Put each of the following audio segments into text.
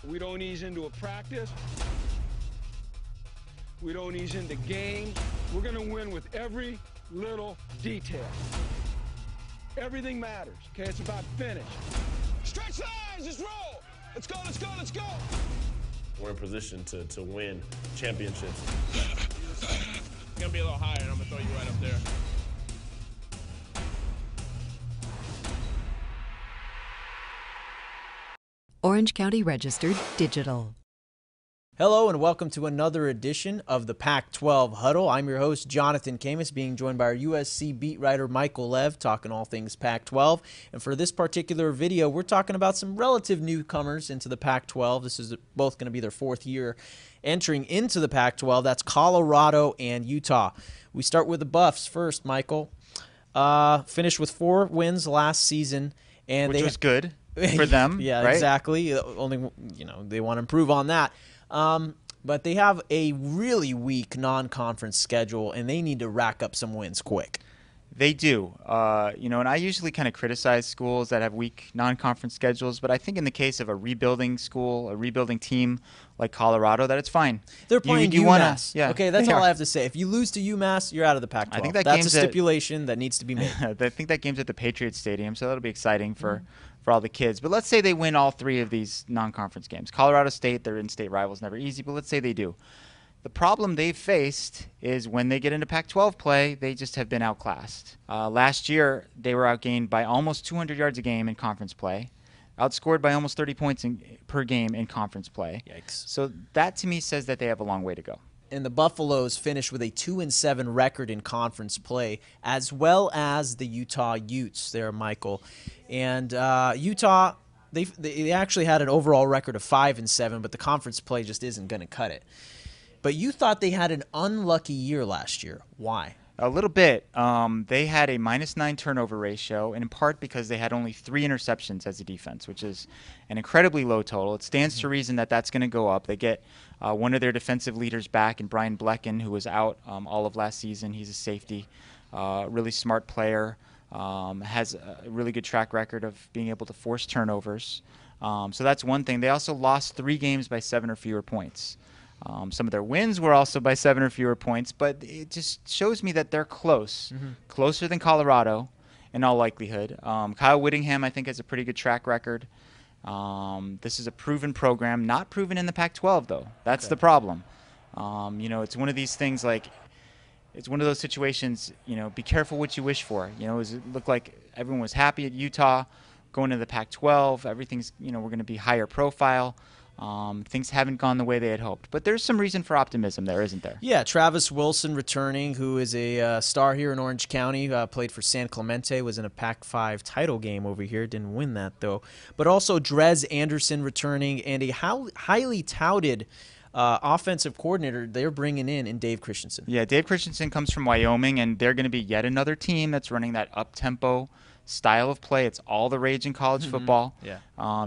We don't ease into a practice. We don't ease into games. We're going to win with every little detail. Everything matters, okay? It's about finish. Stretch lines, just roll. Let's go, let's go, let's go. We're in position to win championships. It's going to be a little higher, and I'm going to throw you right up there. Orange County Registered Digital. Hello and welcome to another edition of the Pac-12 Huddle. I'm your host, Jonathan Khamis, being joined by our USC beat writer, Michael Lev, talking all things Pac-12. And for this particular video, we're talking about some relative newcomers into the Pac-12. This is both going to be their fourth year entering into the Pac-12. That's Colorado and Utah. We start with the Buffs first, Michael. Finished with 4 wins last season. And Which was good for them, yeah, right? Exactly. Only, they want to improve on that. But they have a really weak non-conference schedule, and they need to rack up some wins quick. They do. And I usually kind of criticize schools that have weak non-conference schedules, but I think in the case of a rebuilding school, a rebuilding team like Colorado, that it's fine. They're playing UMass. Yeah, okay, that's all I have to say. If you lose to UMass, you're out of the Pac-12. I think that's a stipulation that needs to be made. I think that game's at the Patriots Stadium, so that'll be exciting for all the kids. But let's say they win all 3 of these non-conference games. Colorado State, their in-state rivals, never easy, but let's say they do. The problem they've faced is when they get into Pac-12 play, they just have been outclassed. Last year, they were outgained by almost 200 yards a game in conference play, outscored by almost 30 points per game in conference play. Yikes. So that, to me, says that they have a long way to go. And the Buffaloes finished with a 2-7 record in conference play, as well as the Utah Utes there, Michael. And Utah, they actually had an overall record of 5-7, but the conference play just isn't going to cut it. But you thought they had an unlucky year last year. Why? A little bit. They had a -9 turnover ratio, and in part because they had only 3 interceptions as a defense, which is an incredibly low total. It stands to reason that that's going to go up. They get one of their defensive leaders back in Brian Blecken, who was out all of last season. He's a safety, really smart player, has a really good track record of being able to force turnovers. So that's one thing. They also lost 3 games by 7 or fewer points. Some of their wins were also by 7 or fewer points, but it just shows me that they're close, closer than Colorado in all likelihood. Kyle Whittingham, I think, has a pretty good track record. This is a proven program, not proven in the Pac-12, though. That's the problem. It's one of these things it's one of those situations, be careful what you wish for. It looked like everyone was happy at Utah going into the Pac-12. Everything's, we're going to be higher profile. Things haven't gone the way they had hoped. But there's some reason for optimism there, isn't there? Yeah, Travis Wilson returning, who is a star here in Orange County, played for San Clemente, was in a Pac-5 title game over here, didn't win that though. But also Drez Anderson returning, and a highly touted offensive coordinator they're bringing in Dave Christensen. Yeah, Dave Christensen comes from Wyoming, and they're going to be yet another team that's running that up-tempo style of play. It's all the rage in college football. Yeah.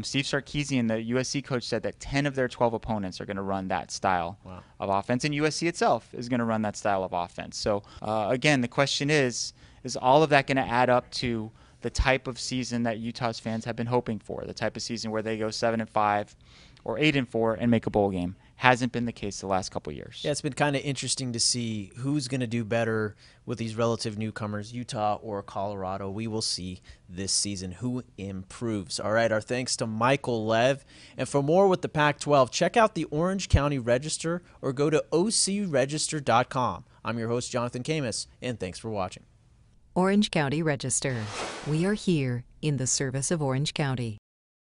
Steve Sarkisian, the USC coach, said that 10 of their 12 opponents are going to run that style of offense, and USC itself is going to run that style of offense. So, again, the question is all of that going to add up to the type of season that Utah's fans have been hoping for, the type of season where they go 7-5 or 8-4 and make a bowl game? Hasn't been the case the last couple of years. Yeah, it's been kind of interesting to see who's going to do better with these relative newcomers, Utah or Colorado. We will see this season who improves. All right, our thanks to Michael Lev. And for more with the Pac-12, check out the Orange County Register or go to ocregister.com. I'm your host, Jonathan Khamis, and thanks for watching. Orange County Register. We are here in the service of Orange County.